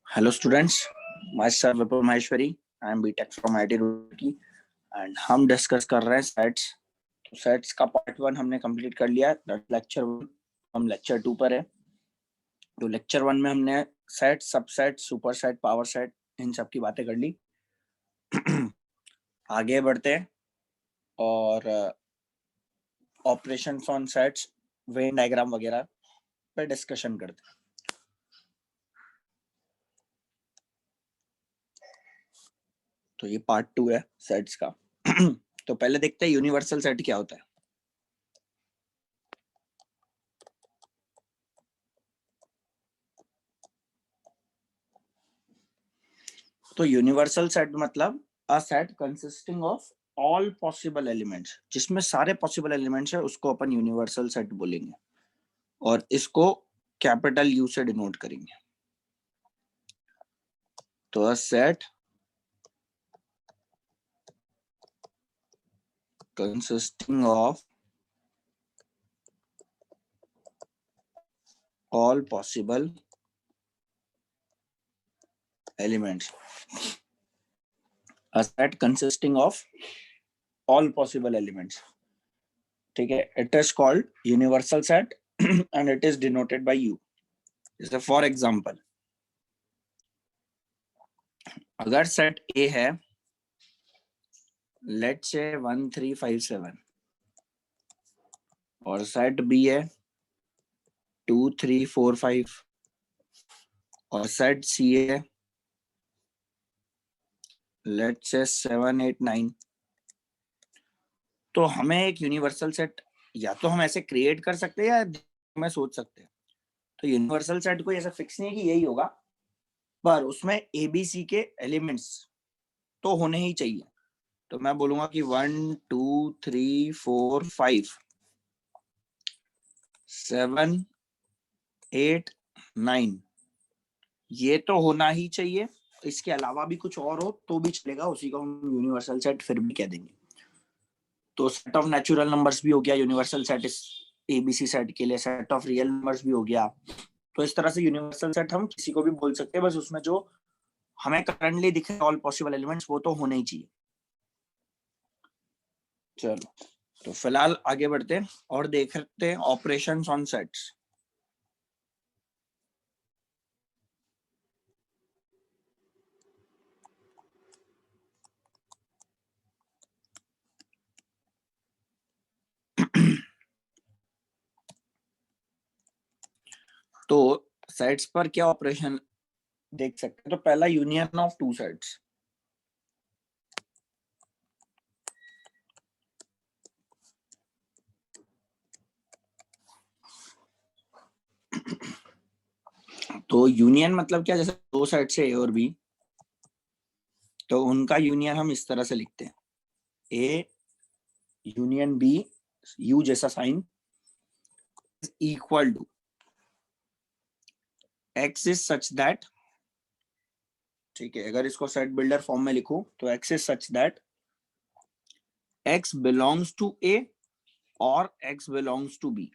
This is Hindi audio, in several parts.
Hello students, myself Vipul Maheshwari. I am BTech from IT Roorkee and हम डिस्कस कर रहे हैं सेट्स। तो सेट्स का पार्ट 1 हमने कंप्लीट कर लिया। लेक्चर 1 हम लेक्चर 2 पर है। तो लेक्चर 1 में हमने set, subset, super set, power set इन सब की बातें कर ली। आगे बढ़ते हैं और operations on sets, Venn diagram वगैरह पे डिस्कशन करते हैं। तो ये पार्ट 2 है सेट्स का। तो पहले देखते हैं यूनिवर्सल सेट क्या होता है। तो यूनिवर्सल सेट मतलब a set consisting of all possible elements, जिसमें सारे पॉसिबल एलिमेंट्स है उसको अपन यूनिवर्सल सेट बोलेंगे और इसको कैपिटल यू से डिनोट करेंगे। तो a set consisting of all possible elements, a set consisting of all possible elements, ठीक है, it is called universal set and it is denoted by u. जैसे फॉर एग्जांपल अगर सेट A है, लेट्स से 1 3 5 7 और सेट B है 2 3 4 5 और सेट C है लेट्स से 7 8 9, तो हमें एक यूनिवर्सल सेट या तो हम ऐसे क्रिएट कर सकते हैं या हमें सोच सकते हैं। तो यूनिवर्सल सेट कोई ऐसा फिक्स नहीं है कि यही होगा, पर उसमें ABC के एलिमेंट्स तो होने ही चाहिए। तो मैं बोलूंगा कि 1 2 3 4 5 7 8 9 ये तो होना ही चाहिए। इसके अलावा भी कुछ और हो तो भी चलेगा, उसी को हम यूनिवर्सल सेट फिर भी कह देंगे। तो सेट ऑफ नेचुरल नंबर्स भी हो गया यूनिवर्सल सेट इस ABC सेट के लिए, सेट ऑफ रियल नंबर्स भी हो गया। तो इस तरह से यूनिवर्सल सेट हम किसी को भी बोल सकते हैं, बस उसमें जो हमें करंटली दिखे ऑल पॉसिबल एलिमेंट्स वो तो होने ही चाहिए। चलो तो फिलहाल आगे बढ़ते हैं और देखते हैं ऑपरेशंस ऑन सेट्स। तो सेट्स पर क्या ऑपरेशन देख सकते हैं। तो पहला यूनियन ऑफ टू सेट्स। तो यूनियन मतलब क्या, जैसे दो सेट्स है A और B, तो उनका यूनियन हम इस तरह से लिखते हैं A यूनियन B, U जैसा sign, equal to X is such that, ठीक है, अगर इसको सेट बिल्डर फॉर्म में लिखूं तो X is such that X belongs to A और X बिलोंग्स टू B।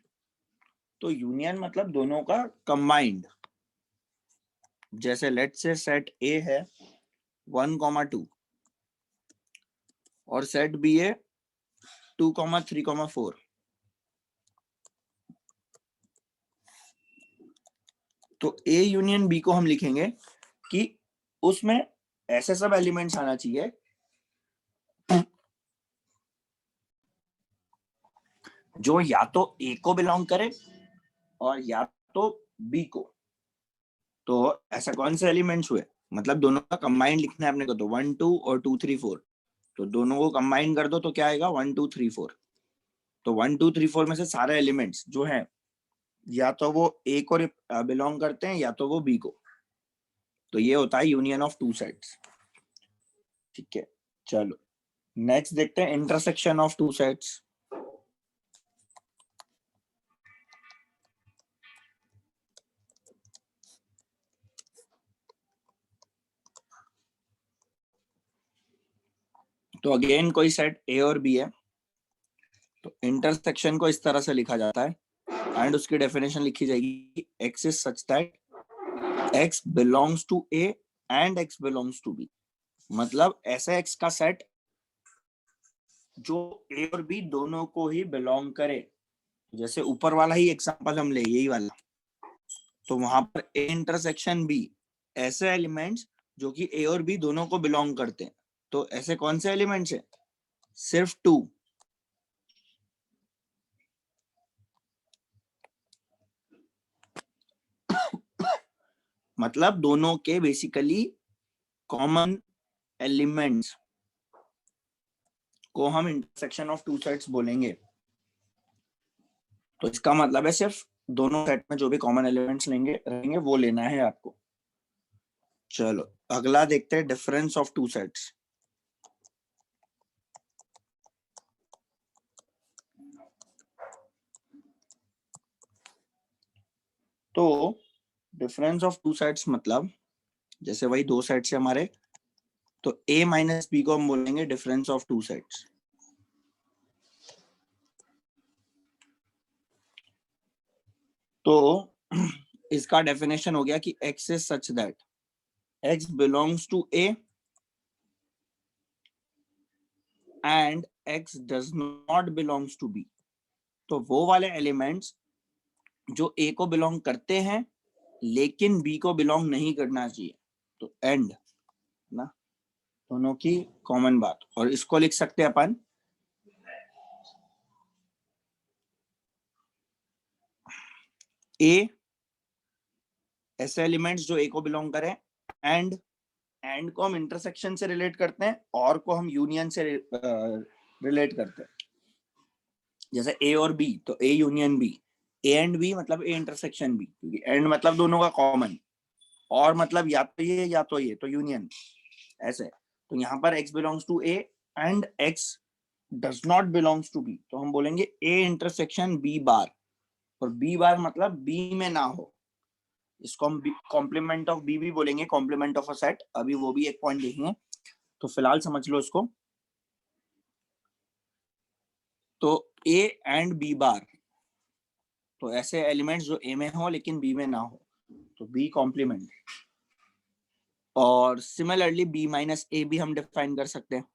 तो यूनियन मतलब दोनों का कंबाइंड। जैसे लेट से सेट A है 1,2 और सेट B है 2,3,4, तो A यूनियन B को हम लिखेंगे कि उसमें ऐसे सब एलिमेंट्स आना चाहिए जो या तो A को बिलोंग करे और या तो B को। तो ऐसा कौन से एलिमेंट्स हुए, मतलब दोनों का कंबाइन लिखना है अपने को। तो 1 2 और 2 3 4, तो दोनों को कंबाइन कर दो तो क्या आएगा 1 2 3 4। तो 1 2 3 4 में से सारे एलिमेंट्स जो हैं या तो वो A को बिलोंग करते हैं या तो वो B को। तो ये होता है यूनियन ऑफ टू सेट्स, ठीक है। चलो नेक्स्ट देखते हैं इंटरसेक्शन ऑफ टू सेट्स। तो अगेन कोई सेट A और B है, तो इंटरसेक्शन को इस तरह से लिखा जाता है एंड उसकी डेफिनेशन लिखी जाएगी X is such that x belongs to A and x belongs to B, मतलब ऐसे x का सेट जो A और B दोनों को ही बिलोंग करे। जैसे ऊपर वाला ही एग्जांपल हम ले, यही वाला, तो वहां पर A इंटरसेक्शन B, ऐसे एलिमेंट्स जो कि A और B दोनों को बिलोंग करते हैं। तो ऐसे कौन से एलिमेंट्स है? सिर्फ 2। मतलब दोनों के बेसिकली कॉमन एलिमेंट्स को हम इंटरसेक्शन ऑफ टू सेट्स बोलेंगे। तो इसका मतलब है सिर्फ दोनों सेट में जो भी कॉमन एलिमेंट्स लेंगे रहेंगे वो लेना है आपको। चलो अगला देखते हैं, डिफरेंस ऑफ टू सेट्स। तो डिफरेंस ऑफ टू सेट्स मतलब जैसे वही दो सेट्स है हमारे, तो A माइनस बी को हम बोलेंगे डिफरेंस ऑफ टू सेट्स। तो इसका डेफिनेशन हो गया कि x is such that x belongs to A and x does not belongs to B। तो वो वाले एलिमेंट्स जो A को बिलोंग करते हैं लेकिन B को बिलोंग नहीं करना चाहिए, तो एंड ना, दोनों की कॉमन बात। और इसको लिख सकते हैं अपन A, ऐसे एलिमेंट्स जो A को बिलोंग करें, एंड को हम इंटरसेक्शन से रिलेट करते हैं और को हम यूनियन से रिलेट करते हैं। जैसे A और B, तो A union B, A and B मतलब A इंटरसेक्शन B, क्योंकि एंड मतलब दोनों का कॉमन, और मतलब या तो ये या तो ये, तो यूनियन ऐसे। तो यहाँ पर x belongs to A and x does not belongs to B, तो हम बोलेंगे A इंटरसेक्शन B बार, और B बार मतलब B में ना हो। इसको हम कॉम्प्लीमेंट ऑफ B भी बोलेंगे, कॉम्प्लीमेंट ऑफ अ सेट। अभी वो भी एक पॉइंट देखेंगे, तो फिलहाल समझ लो इसको। तो A एंड B बार, तो ऐसे एलिमेंट्स जो A में हो लेकिन B में ना हो, तो B कॉम्प्लीमेंट। और सिमिलरली B माइनस A भी हम डिफाइन कर सकते हैं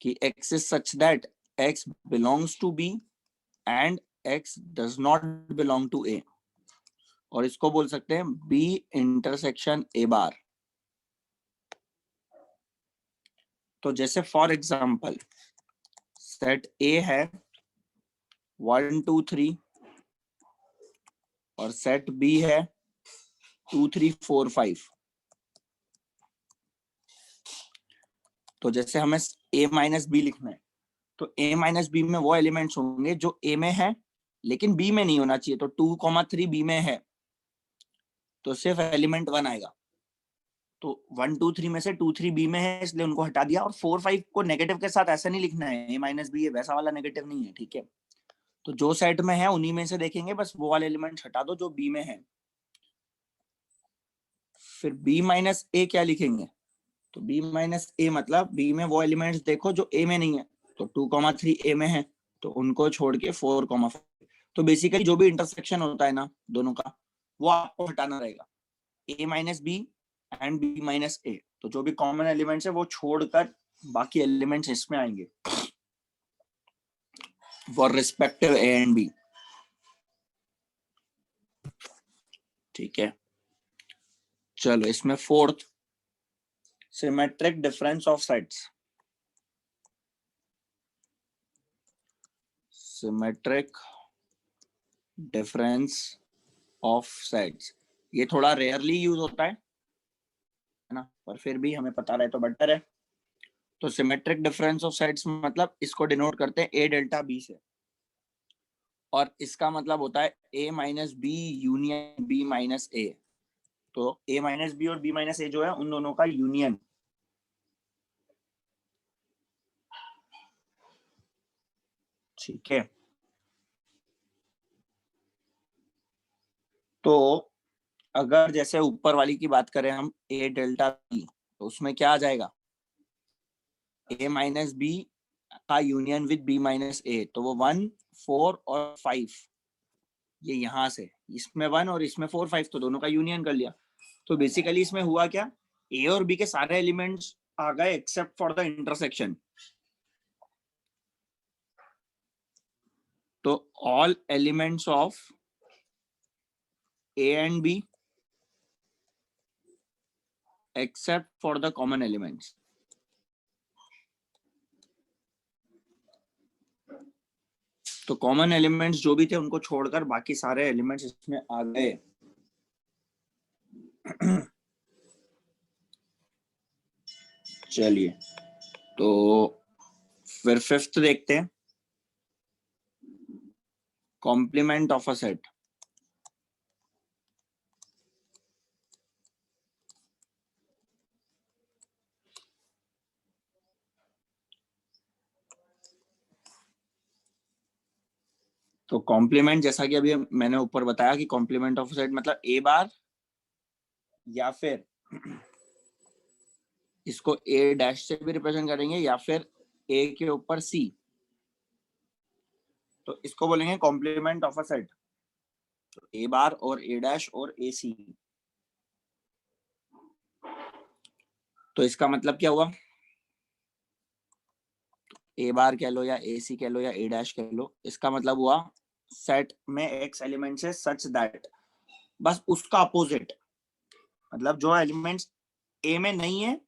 कि x is such that x belongs to B and x does not belong to A, और इसको बोल सकते हैं B इंटरसेक्शन A बार। तो जैसे फॉर एग्जांपल सेट A है 1 2 3 और सेट B है 2 3 4 5। तो जैसे हमें A माइनस बी लिखना है, तो A माइनस बी में वो एलिमेंट्स होंगे जो A में है लेकिन B में नहीं होना चाहिए। तो 2,3 B में है तो सिर्फ एलिमेंट 1 आएगा। तो 1 2 3 में से 2 3 B में है इसलिए उनको हटा दिया। और 4 5 को नेगेटिव के साथ ऐसा नहीं लिखना है A माइनस बी, वैसा वाला नेगेटिव नहीं है, ठीक है। तो जो सेट में है उन्हीं में से देखेंगे, बस वो वाले एलिमेंट हटा दो जो B में है। फिर B माइनस A क्या लिखेंगे? तो B माइनस A मतलब B में वो एलिमेंट्स देखो जो A में नहीं है। तो 2,3 A में है तो उनको छोड़ के 4,5। तो बेसिकली जो भी इंटरसेक्शन होता है ना दोनों का, वो आपको हटाना रहेगा, A minus B and B minus A। तो जो भी कॉमन एलिमेंट्स है वो छोड़कर बाकी एलिमेंट्स इसमें आएंगे for respective A and B, ठीक है। चलो इसमें fourth, symmetric difference of sets. Symmetric difference of sets, ये थोड़ा रेयरली यूज होता है ना, पर फिर भी हमें पता रहे तो बेटर है। तो सिमेट्रिक डिफरेंस ऑफ सेट्स मतलब इसको डिनोट करते हैं A डेल्टा B से, और इसका मतलब होता है A minus B union B minus A। तो A माइनस बी और B माइनस A जो है उन दोनों का यूनियन। ठीक है, तो अगर जैसे ऊपर वाली की बात करें हम A डेल्टा B, तो उसमें क्या आ जाएगा? A माइनस बी का union with B minus A, तो वो 1 4 और 5 ये यहाँ से इसमें 1 और इसमें 4 5, तो दोनों का यूनियन कर लिया। तो बेसिकली इसमें हुआ क्या, ए और बी के सारे एलिमेंट्स आ गए एक्सेप्ट फॉर द इंटरसेक्शन। तो all elements of A and B except for the common elements. तो कॉमन एलिमेंट्स जो भी थे उनको छोड़कर बाकी सारे एलिमेंट्स इसमें आ गए। चलिए तो फिर फिफ्थ देखते हैं, कॉम्प्लीमेंट ऑफ अ सेट। तो कॉम्प्लीमेंट जैसा कि अभी मैंने ऊपर बताया कि कॉम्प्लीमेंट ऑफ सेट मतलब ए बार या फिर इसको ए डैश से भी रिप्रेजेंट करेंगे या फिर ए के ऊपर सी, तो इसको बोलेंगे कॉम्प्लीमेंट ऑफ अ सेट। तो ए बार और ए डैश और ए सी, तो इसका मतलब क्या हुआ, ए बार कह लो या ए सी कह लो या ए डैश कह लो, इसका मतलब हुआ सेट में एक्स एलिमेंट्स है सच दैट, बस उसका अपोजिट, मतलब जो एलिमेंट्स ए में नहीं है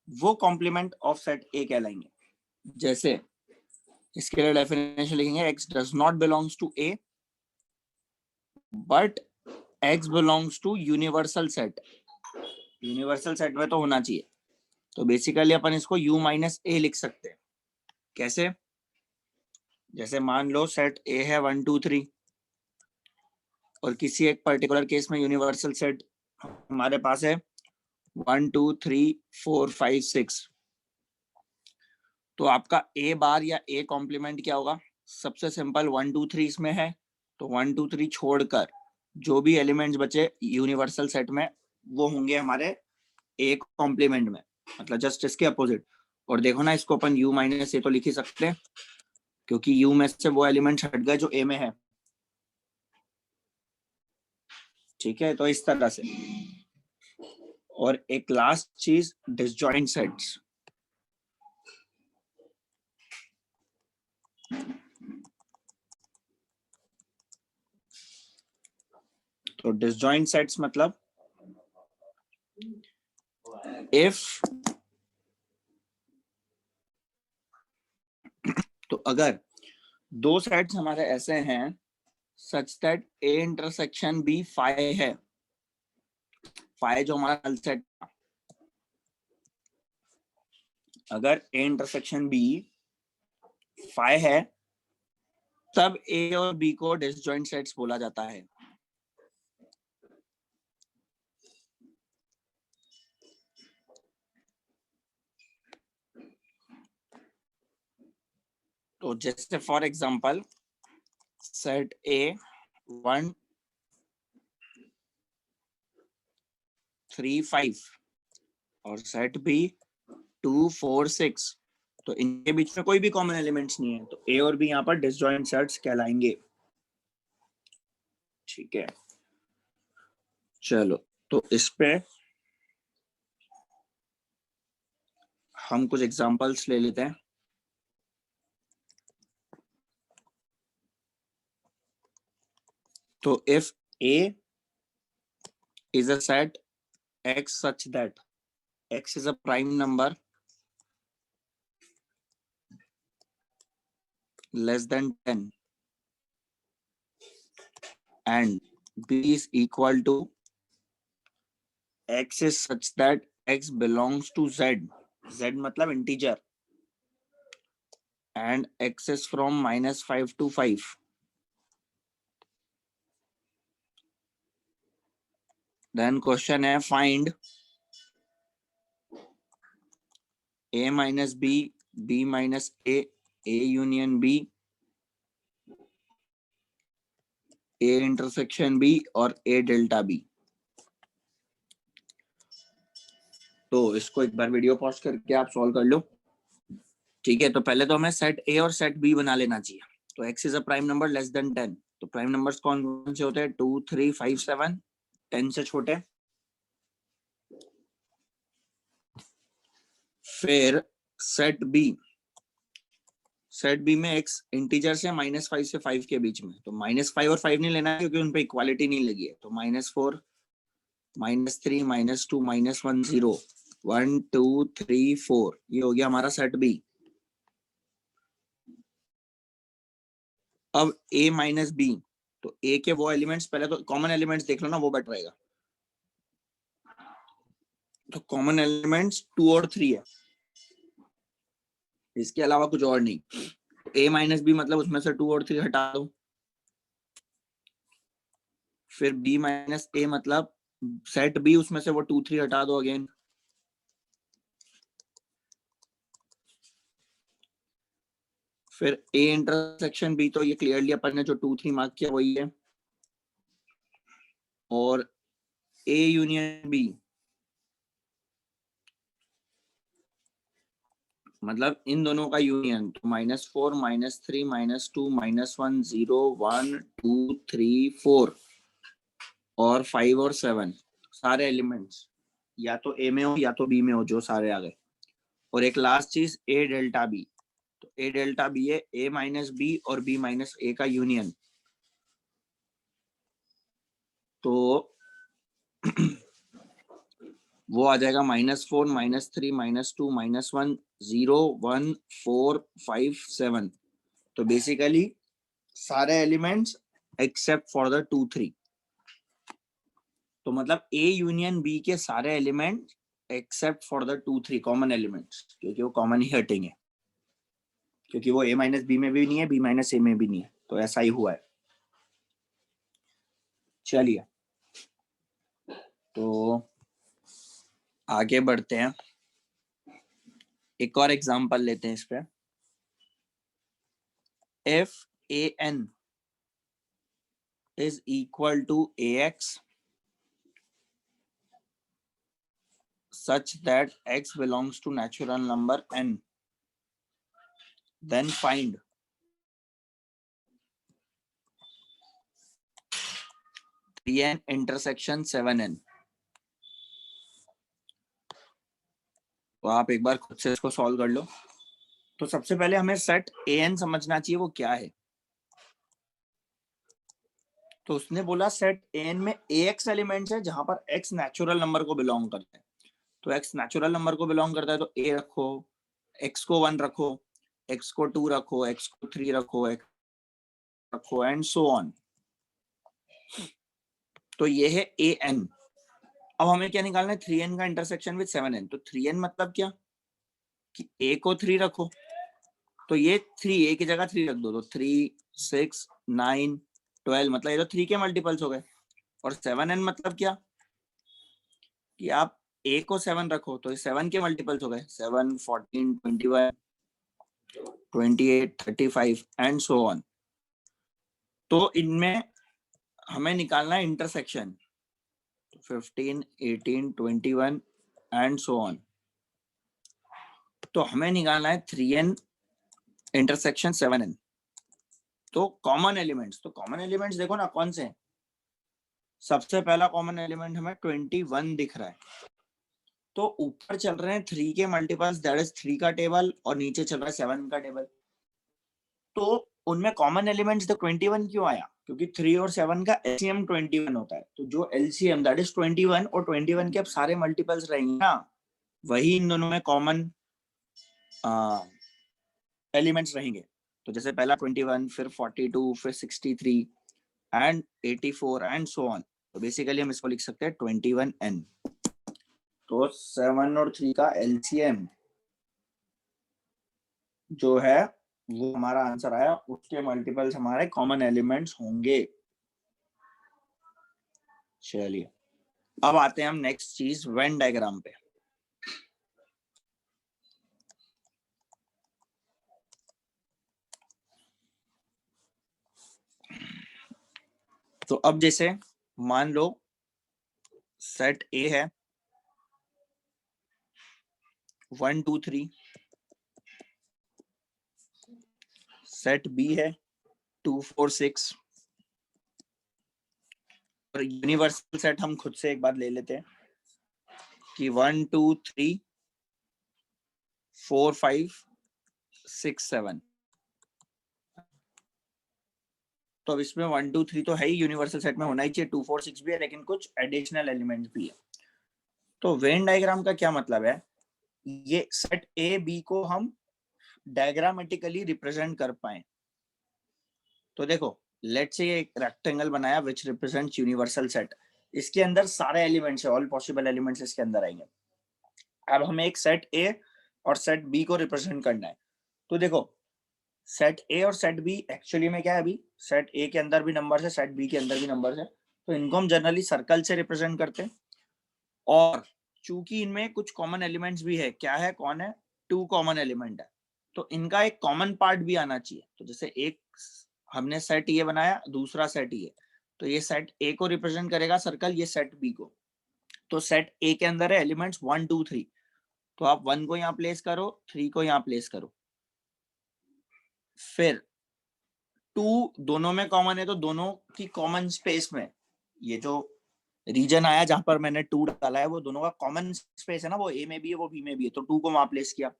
वो कॉम्प्लीमेंट ऑफ सेट ए कहलाएंगे। जैसे इसके लिए डेफिनेशन लिखेंगे, X does not belongs to A but X belongs to universal set. Universal set में तो होना चाहिए, तो बेसिकली अपन इसको u माइनस ए लिख सकते हैं। कैसे, जैसे मान लो सेट ए है 1 2 3 और किसी एक पर्टिकुलर केस में यूनिवर्सल सेट हमारे पास है 1 2 3 4 5 6, तो आपका ए बार या ए कॉम्प्लीमेंट क्या होगा, सबसे सिंपल 1 2 3 इसमें है तो 1 2 3 छोड़कर जो भी एलिमेंट्स बचे यूनिवर्सल सेट में वो होंगे हमारे ए कॉम्प्लीमेंट में, मतलब जस्ट इसके अपोजिट। और देखो ना, इसको अपन u माइनस ए तो लिख ही सकते हैं क्योंकि u में से वो एलिमेंट्स हट गए जो a में है। ठीक है, तो इस तरह से। और एक लास्ट चीज, डिसजॉइंट सेट्स। तो डिसजॉइंट सेट्स मतलब इफ, तो अगर दो सेट्स हमारे ऐसे हैं such that A intersection B phi है, फाई जो हमारा नल सेट, अगर ए इंटरसेक्शन बी फाई है तब ए और बी को डिसजॉइंट सेट्स बोला जाता है। तो जैसे फॉर एग्जांपल सेट ए 1 3 5 और सेट बी 2 4 6, तो इनके बीच में कोई भी कॉमन एलिमेंट्स नहीं है, तो ए और बी यहाँ पर डिसजॉइंट सेट्स कहलाएंगे। ठीक है, चलो तो इस पे हम कुछ एग्जांपल्स ले लेते हैं। तो if A is a set x such that x is a prime number less than 10 and b is equal to x is such that x belongs to z, z मतलब integer, and x is from -5 to 5, then question है find a minus b, b minus a union b, a intersection b और a delta b। तो इसको एक बार वीडियो पॉज करके आप सॉल्व कर लो। ठीक है, तो पहले तो हमें सेट ए और सेट बी बना लेना चाहिए। तो x is a prime number less than 10, तो प्राइम नंबर्स कौन कौन से होते हैं? 2 3 5 7, 10 से छोटे। फिर सेट बी, सेट बी में एक्स इंटीजर से -5 से 5 के बीच में, तो -5 और 5 नहीं लेना है क्योंकि उन पे इक्वालिटी नहीं लगी है। तो -4 -3 -2 -1 0 1 2 3 4, ये हो गया हमारा सेट बी। अब a माइनस बी, तो a के वो एलिमेंट्स, पहले तो कॉमन एलिमेंट्स देख लो ना, वो बेटर रहेगा। तो कॉमन एलिमेंट्स 2 और 3 है, इसके अलावा कुछ और नहीं। a माइनस बी मतलब उसमें से 2 और 3 हटा दो। फिर b माइनस a मतलब सेट b, उसमें से वो 2 3 हटा दो अगेन। फिर a इंटरसेक्शन b, तो ये क्लियरली अपन ने जो 2 3 मार्क किया वही है। और a यूनियन b मतलब इन दोनों का यूनियन, तो -4 -3 -2 -1 0 1 2 3 4 और 5 और 7, सारे एलिमेंट्स या तो ए में हो या तो बी में हो, जो सारे आ गए। और एक लास्ट चीज ए डेल्टा बी, तो ए डेल्टा बी है ए माइनस बी और बी माइनस ए का यूनियन। तो वो आ जाएगा -4 -3 -2 -1 0 1 4 5 7। तो बेसिकली सारे एलिमेंट्स एक्सेप्ट फॉर द 2 3। तो मतलब ए यूनियन बी के सारे element accept for the 2 3 common elements, क्योंकि वो कॉमन ही हटेंगे, क्योंकि वो a माइनस बी में भी नहीं है, b माइनस ए में भी नहीं है। तो ऐसा ही हुआ है। चलिए तो आगे बढ़ते हैं, एक और एग्जांपल लेते हैं इस पे। if an is equal to ax such that x belongs to natural number n, then find 3n intersection 7n। तो आप एक बार खुद से इसको सॉल्व कर लो। तो सबसे पहले हमें सेट an समझना चाहिए, वो क्या है। तो उसने बोला सेट an में ax एलिमेंट्स है जहां पर x नेचुरल नंबर को बिलोंग करता है। तो x नेचुरल नंबर को बिलोंग करता है, तो a रखो, x को 1 रखो, x को 2 रखो, x को 3 रखो, x रखो एंड सो ऑन। तो ये है an। अब हमें क्या निकालना है? 3n का इंटरसेक्शन विद 7n। तो 3n मतलब क्या कि a को 3 रखो, तो ये 3 a की जगह 3 रख दो, तो 3 6 9 12, मतलब ये तो 3 के मल्टीपल्स हो गए। और 7n मतलब क्या कि आप a को 7 रखो, तो 7 के मल्टीपल्स हो गए, 7 14 21 28 35 एंड सो ऑन। तो इनमें हमें निकालना है इंटरसेक्शन, 15 18 21 एंड सो ऑन। तो हमें निकालना है 3n इंटरसेक्शन 7n। तो कॉमन एलिमेंट्स, तो कॉमन एलिमेंट्स देखो ना कौन से हैं। सबसे पहला कॉमन एलिमेंट हमें 21 दिख रहा है। तो ऊपर चल रहे हैं 3 के मल्टीपल्स, दैट इज 3 का टेबल, और नीचे चल रहा है 7 का टेबल। तो उनमें कॉमन एलिमेंट्स तो 21 क्यों आया? क्योंकि 3 और 7 का एलसीएम 21 होता है। तो जो एलसीएम दैट इज 21, और 21 के अब सारे मल्टीपल्स रहेंगे ना, वही इन दोनों में कॉमन एलिमेंट्स रहेंगे। तो जैसे पहला 21, फिर 42, फिर 63 एंड 84 एंड सो ऑन। तो बेसिकली हम इसको लिख सकते हैं 21n। तो 7 और 3 का एलसीएम जो है वो हमारा आंसर आया, उसके मल्टीपल्स हमारे कॉमन एलिमेंट्स होंगे। चलिए अब आते हैं हम नेक्स्ट चीज, वेन डायग्राम पे। तो अब जैसे मान लो सेट ए है 1 2 3, सेट बी है 2 4 6, और यूनिवर्सल सेट हम खुद से एक बार ले लेते हैं कि 1 2 3 4 5 6 7। तो अब इसमें 1 2 3 तो है ही, यूनिवर्सल सेट में होना ही चाहिए, 2 4 6 भी है, लेकिन कुछ एडिशनल एलिमेंट्स भी है। तो वेन डायग्राम का क्या मतलब है, ये सेट ए बी को हम डायग्रामेटिकली रिप्रेजेंट कर पाए। तो देखो लेट्स से एक रेक्टेंगल बनाया विच रिप्रेजेंट्स यूनिवर्सल सेट, इसके अंदर सारे एलिमेंट्स है, ऑल पॉसिबल एलिमेंट्स इसके अंदर आएंगे। अब हमें एक सेट ए और सेट बी को रिप्रेजेंट करना है। तो देखो सेट ए और सेट बी एक्चुअली में क्या है, अभी सेट ए के अंदर भी नंबर है, सेट बी के अंदर भी नंबर है, तो इनको हम जनरली सर्कल से रिप्रेजेंट करते हैं। और चूंकि इनमें कुछ कॉमन एलिमेंट्स भी है, क्या है, कौन है, 2 कॉमन एलिमेंट है, तो इनका एक कॉमन पार्ट भी आना चाहिए। तो जैसे एक हमने सेट ये बनाया, दूसरा सेट ये, तो ये सेट ए को रिप्रेजेंट करेगा सर्कल, ये सेट बी को। तो सेट ए के अंदर है एलिमेंट्स 1 2 3, तो आप 1 को यहाँ प्लेस करो, 3 को यहाँ प्लेस करो। फिर 2 दोनों में कॉमन है, तो दोनों की कॉमन स्पेस में ये जो रीजन आया जहां पर मैंने 2 डाला है, वो दोनों का कॉमन स्पेस है ना, वो ए में भी है वो बी में भी है, तो 2 को वहां प्लेस किया।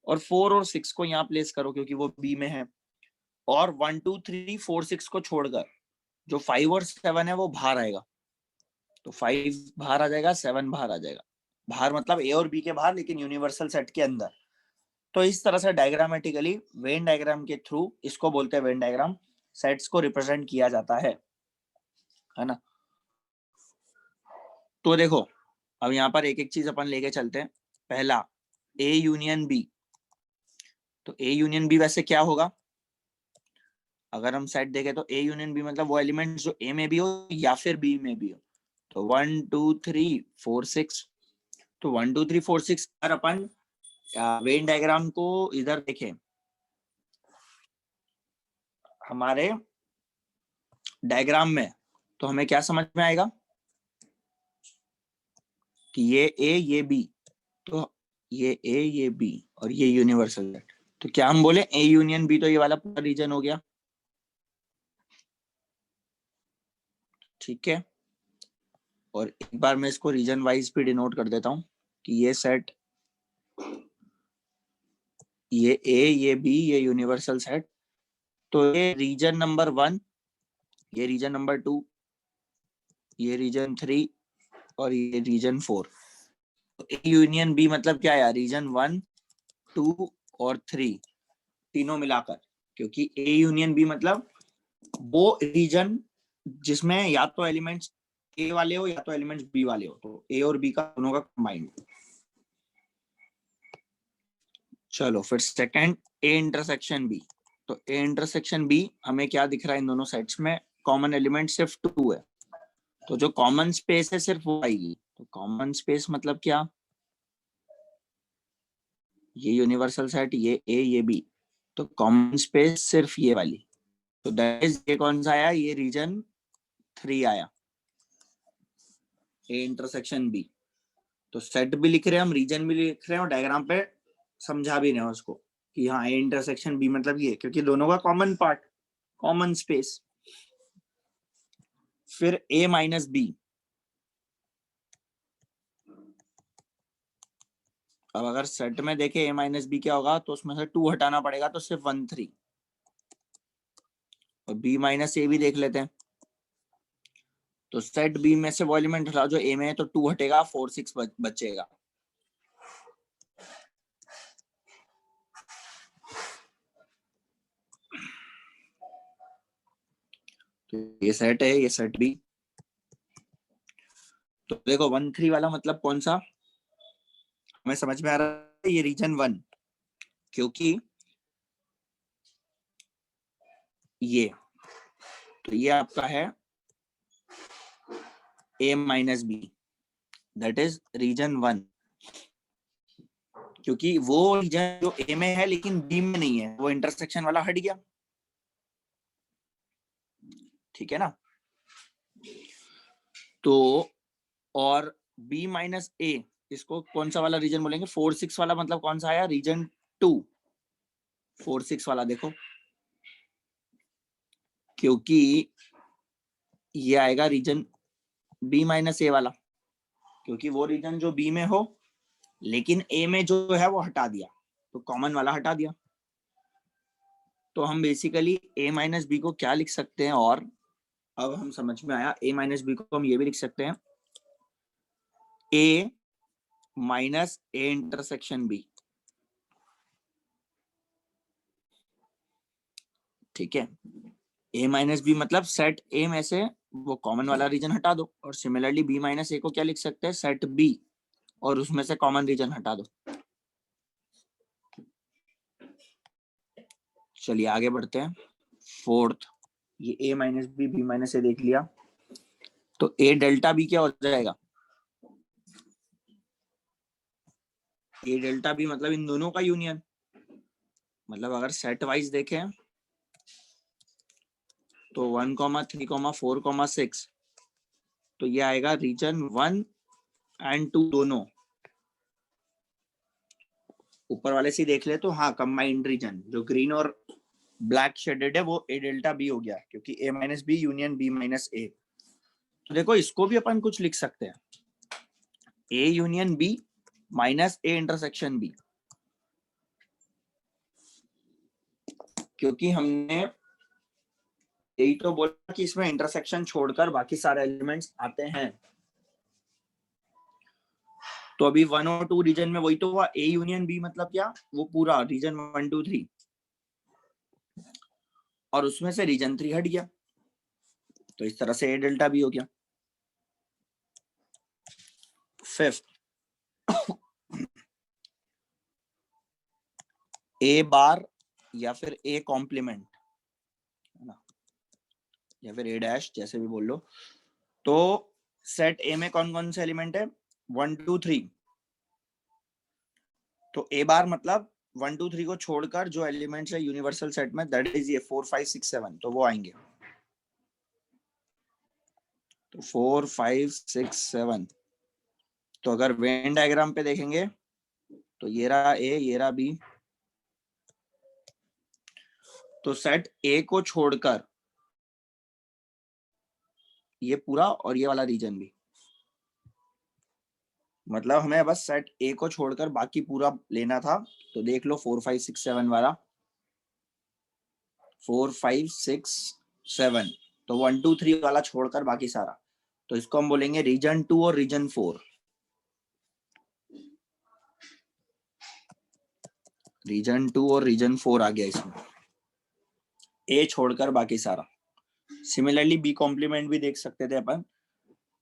और 4 और 6 को यहाँ प्लेस करो क्योंकि वो बी में है। और 1 2 3 4 6 को छोड़कर जो 5 और 7 है वो बाहर आएगा, तो 5 बाहर आ जाएगा, 7 बाहर आ जाएगा। बाहर मतलब ए और बी के बाहर, लेकिन यूनिवर्सल सेट के अंदर। तो इस तरह से डायग्रामेटिकली वेन डायग्राम के थ्रू, इसको बोलते हैं वेन डायग्राम, सेट्स को रिप्रेजेंट किया जाता है ना। तो देखो अब यहाँ पर एक एक चीज अपन लेके चलते हैं। पहला ए यूनियन बी, तो ए यूनियन बी वैसे क्या होगा, अगर हम सेट देखें तो ए यूनियन बी मतलब वो एलिमेंट जो ए में भी हो या फिर बी में भी हो। तो 1 2 3 4 6, तो 1 2 3 4 6 अगर अपन वेन डायग्राम को इधर देखें हमारे डायग्राम में, तो हमें क्या समझ में आएगा कि ये ए ये बी, तो ये ए ये बी और ये यूनिवर्सल सेट। तो क्या हम बोले ए यूनियन बी, तो ये वाला पूरा रीजन हो गया, ठीक है। और एक बार मैं इसको रीजन वाइज भी डिनोट कर देता हूं कि ये सेट, ये ए ये बी ये यूनिवर्सल सेट, तो ये रीजन नंबर 1, ये रीजन नंबर 2, ये रीजन 3 और ये रीजन 4। तो ए यूनियन बी मतलब क्या है, रीजन 1 2 और 3 तीनों मिलाकर, क्योंकि ए यूनियन बी मतलब वो रीजन जिसमें या तो एलिमेंट्स ए वाले हो या तो एलिमेंट्स बी वाले हो, तो ए और बी का दोनों का कंबाइंड। चलो फिर सेकंड ए इंटरसेक्शन बी, तो ए इंटरसेक्शन बी हमें क्या दिख रहा है, इन दोनों सेट्स में कॉमन एलिमेंट सिर्फ 2 है, तो जो कॉमन स्पेस है सिर्फ वो आएगी। तो कॉमन स्पेस मतलब क्या, ये यूनिवर्सल सेट, ये ए ये बी, तो कॉमन स्पेस सिर्फ ये वाली, तो दैट इज ये कौन सा आया, ये रीजन 3 आया, ए इंटरसेक्शन बी। तो सेट भी लिख रहे हैं हम, रीजन भी लिख रहे हैं, और डायग्राम पे समझा भी रहे हैं उसको कि हाँ ए इंटरसेक्शन बी मतलब ये, क्योंकि दोनों का कॉमन पार्ट, कॉमन स्पेस। फिर ए माइनस बी, अब अगर सेट में देखे ए माइनस बी क्या होगा, तो उसमें से 2 हटाना पड़ेगा, तो सिर्फ 1 3, और बी माइनस ए भी देख लेते हैं। तो सेट बी में से वो एलिमेंट हटा जो ए में है, तो 2 हटेगा, 4 6 बचेगा। तो ये सेट है, ये सेट बी। तो देखो 1 3 वाला मतलब कौन सा, हमें समझ में आ रहा है, ये रीजन 1, क्योंकि ये, तो ये आपका है A minus B, that is region 1, क्योंकि वो रीजन जो ए में है लेकिन बी में नहीं है, वो इंटरसेक्शन वाला हट गया, ठीक है ना। तो और बी माइनस ए, इसको कौन सा वाला रीजन बोलेंगे, 4 6 वाला, मतलब कौन सा आया, रीजन 2, 4 6 वाला। देखो क्योंकि ये आएगा रीजन बी माइनस ए वाला, क्योंकि वो रीजन जो बी में हो लेकिन ए में जो है वो हटा दिया, तो कॉमन वाला हटा दिया। तो हम बेसिकली ए माइनस बी को क्या लिख सकते हैं, और अब हम समझ में आया, ए माइनस बी को हम ये भी लिख सकते हैं ए माइनस ए इंटरसेक्शन बी। ठीक है, ए माइनस बी मतलब सेट ए में से वो कॉमन वाला रीजन हटा दो, और सिमिलरली बी माइनस ए को क्या लिख सकते हैं, सेट बी और उसमें से कॉमन रीजन हटा दो। चलिए आगे बढ़ते हैं। फोर्थ, ये ए माइनस बी माइनस ए देख लिया, तो ए डेल्टा बी क्या हो जाएगा, ए डेल्टा बी मतलब इन दोनों का यूनियन। मतलब अगर सेट वाइज देखें तो 1,3,4,6, तो ये आएगा रीजन 1 एंड 2 दोनों। ऊपर वाले से देख ले तो हाँ, कंबाइंड रीजन जो ग्रीन और ब्लैक शेडेड है वो ए डेल्टा बी हो गया, क्योंकि A minus B union B minus A. तो देखो इसको भी अपन कुछ लिख सकते हैं, A union B minus A intersection B, क्योंकि हमने यही तो बोला कि इसमें इंटरसेक्शन छोड़कर बाकी सारे एलिमेंट्स आते हैं। तो अभी 1 और 2 रीजन में वही तो हुआ, ए यूनियन बी मतलब क्या, वो पूरा रीजन 1 2 3, और उसमें से रीजन 3 हट गया, तो इस तरह से ए डेल्टा बी हो गया। फिफ्थ, ए बार या फिर ए कॉम्प्लीमेंट है ना, या फिर ए डैश, जैसे भी बोल लो। तो सेट ए में कौन कौन से एलिमेंट है, 1 2 3। तो ए बार मतलब 1 2 3 को छोड़कर जो एलिमेंट्स है यूनिवर्सल सेट में, दैट इज ये 4 5 6 7, तो वो आएंगे। तो 4 5 6 7, तो अगर वेन डायग्राम पे देखेंगे तो ये रहा ए, ये रहा बी। तो सेट ए को छोड़कर ये पूरा और ये वाला रीजन भी, मतलब हमें बस सेट ए को छोड़कर बाकी पूरा लेना था। तो देख लो 4 5 6 7 वाला, 4 5 6 7, तो 1 2 3 वाला छोड़कर बाकी सारा, तो इसको हम बोलेंगे रीजन 2 और रीजन 4। रीजन 2 और रीजन 4 आ गया इसमें, ए छोड़कर बाकी सारा। सिमिलरली बी कॉम्प्लीमेंट भी देख सकते थे अपन,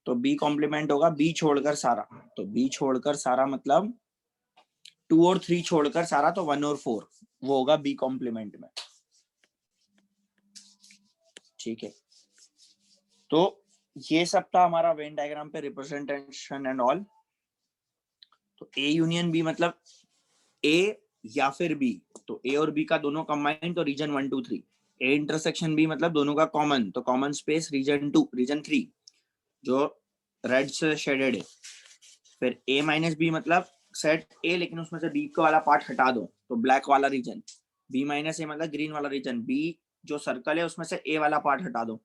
तो बी कॉम्प्लीमेंट होगा बी छोड़कर सारा, तो बी छोड़कर सारा मतलब 2 और 3 छोड़कर सारा, तो 1 और 4 वो होगा बी कॉम्प्लीमेंट में। ठीक है, तो ये सब था हमारा वेन डायग्राम पे रिप्रेजेंटेशन एंड ऑल। तो ए यूनियन बी मतलब ए या फिर बी, तो ए और बी का दोनों कंबाइंड तो रीजन 1 2 3। ए इंटरसेक्शन बी मतलब दोनों का कॉमन, तो कॉमन स्पेस रीजन 2 रीजन 3 जो रेड से शेडेड है। फिर ए माइनस बी मतलब सेट ए लेकिन उसमें से बी का वाला पार्ट हटा दो, तो ब्लैक वाला रीजन। बी माइनस ए मतलब ग्रीन वाला रीजन, बी जो सर्कल है उसमें से ए वाला पार्ट हटा दो।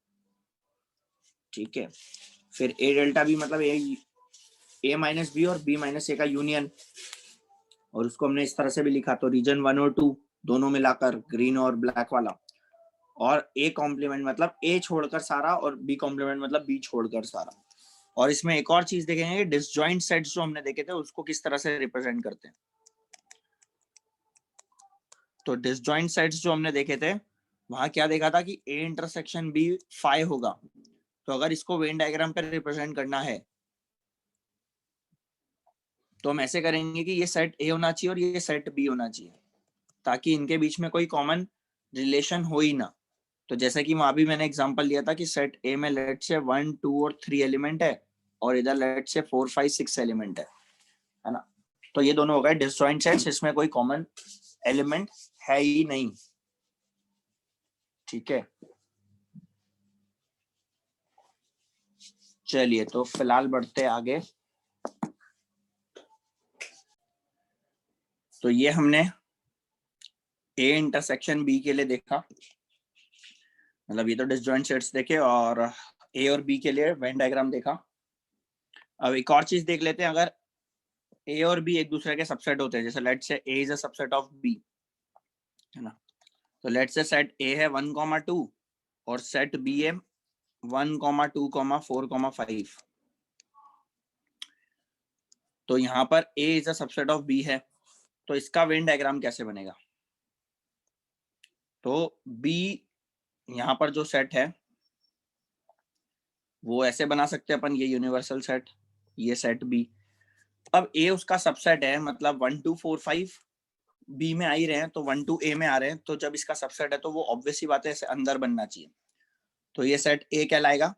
ठीक है, फिर ए डेल्टा बी मतलब ए माइनस बी और बी माइनस ए का यूनियन, और उसको हमने इस तरह से भी लिखा, तो रीजन 1 और 2 दोनों मिलाकर ग्रीन और ब्लैक वाला। और ए कॉम्प्लीमेंट मतलब ए छोड़कर सारा, और बी कॉम्प्लीमेंट मतलब बी छोड़कर सारा। और इसमें एक और चीज देखेंगे, डिसजॉइंट सेट्स जो हमने देखे थे उसको किस तरह से रिप्रेजेंट करते हैं। तो डिसजॉइंट सेट्स जो हमने देखे थे वहां क्या देखा था कि ए इंटरसेक्शन बी 5 होगा। तो अगर इसको वेन डायग्राम पर रिप्रेजेंट करना है तो हम ऐसे करेंगे कि ये सेट ए होना चाहिए और ये सेट बी होना चाहिए, ताकि इनके बीच में कोई कॉमन रिलेशन हो ही ना। तो जैसा कि वहां भी मैंने एग्जांपल दिया था कि सेट ए में लेट से 1 2 और 3 एलिमेंट है, और इधर लेट से 4 5 6 एलिमेंट है ना। तो ये दोनों हो गए डिसजॉइंट सेट्स, इसमें कोई कॉमन एलिमेंट है ही नहीं। ठीक है, चलिए तो फिलहाल बढ़ते आगे। तो ये हमने ए इंटरसेक्शन बी के लिए देखा, मतलब ये तो डिसजॉइंट सेट्स देखे, और ए और बी के लिए वेन डायग्राम देखा। अब एक और चीज देख लेते हैं, अगर ए और बी एक दूसरे के सबसेट होते हैं, जैसे let's say A is a subset of B, है ना, तो लेट्स से सेट ए है 1,2 और सेट बी है 1,2,4,5, तो यहाँ पर A is a subset of B है, तो इसका वेन डायग्राम कैसे बनेगा? तो बी यहाँ पर जो सेट है वो ऐसे बना सकते हैं अपन, ये यूनिवर्सल सेट, ये सेट बी। अब ए उसका सबसेट है, मतलब 1 2 4 5 बी में आ ही रहे हैं, तो 1 2 ए में आ रहे हैं, तो जब इसका सबसेट है तो वो ऑब्वियस ही बात है ऐसे अंदर बनना चाहिए, तो ये सेट ए कहलाएगा,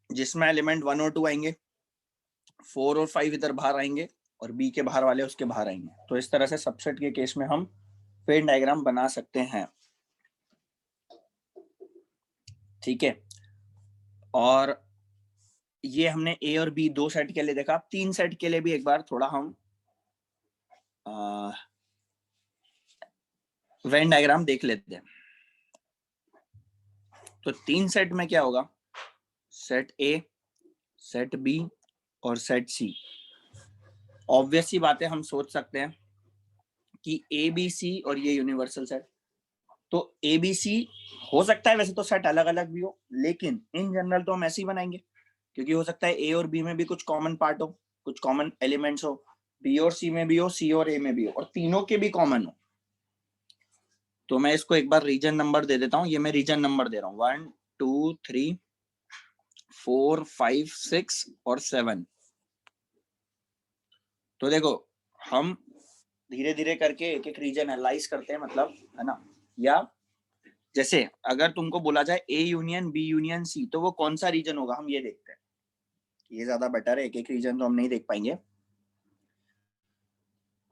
जिसमें एलिमेंट 1 और 2 आएंगे, 4 और 5 इधर बाहर आएंगे और बी के बाहर वाले उसके बाहर आएंगे। तो इस तरह से सबसेट के केस में हम वेन डायग्राम बना सकते हैं, ठीक है। और ये हमने ए और बी 2 सेट के लिए देखा। 3 सेट के लिए भी एक बार थोड़ा हम वेन डायग्राम देख लेते हैं। तो 3 सेट में क्या होगा, सेट ए, सेट बी और सेट सी। ऑब्वियस सी बातें हम सोच सकते हैं कि ए बी सी और ये यूनिवर्सल सेट, तो ए बी सी हो सकता है वैसे तो सेट अलग अलग भी हो, लेकिन इन जनरल तो हम ऐसे ही बनाएंगे, क्योंकि हो सकता है ए और बी में भी कुछ कॉमन पार्ट हो, कुछ कॉमन एलिमेंट्स हो, बी और सी में भी हो, सी और ए में भी हो, और तीनों के भी कॉमन हो। तो मैं इसको एक बार रीजन नंबर दे देता हूँ, ये मैं रीजन नंबर दे रहा हूँ 1 2 3 4 5 6 और 7। तो देखो हम धीरे धीरे करके एक एक रीजन एनालाइज करते हैं, मतलब, है ना। या जैसे अगर तुमको बोला जाए A union B union C, तो वो कौन सा रीजन होगा, हम ये देखते हैं, ये ज्यादा बेटर है, एक एक रीजन तो हम नहीं देख पाएंगे।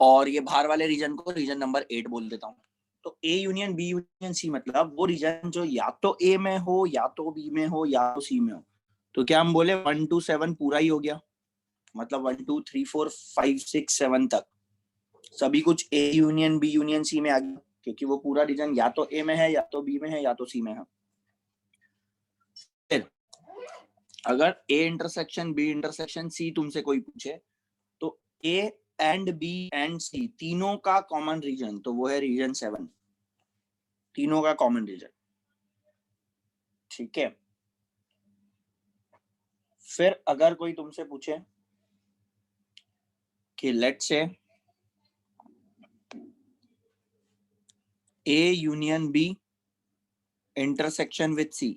और ये बाहर वाले रीजन को रीजन नंबर 8 बोल देता हूँ। तो A union B union C मतलब वो रीजन जो या तो ए में हो, या तो बी में हो, या तो सी में हो। तो क्या हम बोले 1 2 7 पूरा ही हो गया, मतलब 1 2 3 4 5 6 7 तक सभी कुछ A union B union C में आ गया, क्योंकि वो पूरा रीजन या तो ए में है, या तो बी में है, या तो सी में है। फिर अगर A intersection B intersection C तुमसे कोई पूछे, तो A and B and C तीनों का कॉमन रीजन, तो वो है रीजन 7, तीनों का कॉमन रीजन, ठीक है। फिर अगर कोई तुमसे पूछे कि let's say A union B intersection with C,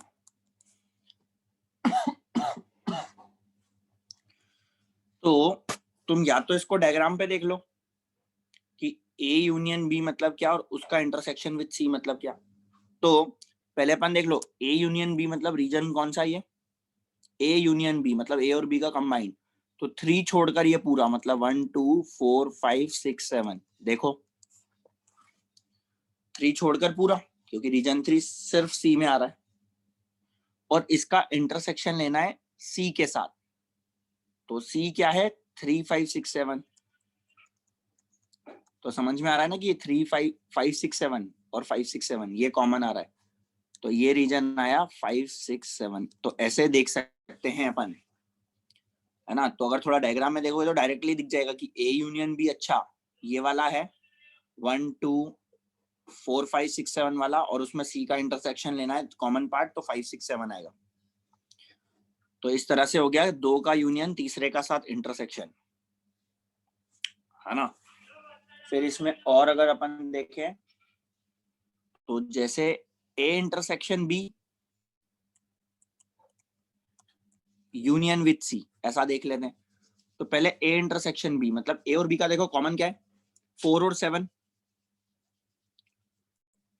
तो तुम या तो इसको डायग्राम पे देख लो कि ए यूनियन बी मतलब क्या और उसका इंटरसेक्शन विद सी मतलब क्या। तो पहले अपन देख लो ए यूनियन बी मतलब रीजन कौन सा, ये ए यूनियन बी मतलब ए और बी का कंबाइन, तो 3 छोड़कर ये पूरा मतलब 1 2 4 5 6 7, देखो 3 छोड़कर पूरा, क्योंकि रीजन 3 सिर्फ सी में आ रहा है, और इसका इंटरसेक्शन लेना है सी के साथ। तो सी क्या है 3 5 6 7, तो समझ में आ रहा है ना कि ये 3 5 5 6 7 और 5 6 7 ये कॉमन आ रहा है, तो ये रीजन आया 5 6 7। तो ऐसे देख सकते हैं अपन, है ना। तो अगर थोड़ा डायग्राम में देखोगे तो डायरेक्टली दिख जाएगा कि ए यूनियन बी अच्छा ये वाला है 1 2 4 5 6 7 वाला, और उसमें सी का इंटरसेक्शन लेना है कॉमन पार्ट, तो 5 6 7 आएगा। तो इस तरह से हो गया 2 का यूनियन तीसरे का साथ इंटरसेक्शन, है ना। फिर इसमें और अगर अपन देखें तो जैसे A intersection B union with C, ऐसा देख लेते हैं। तो पहले ए इंटरसेक्शन बी मतलब ए और बी का देखो कॉमन क्या है 4 और 7,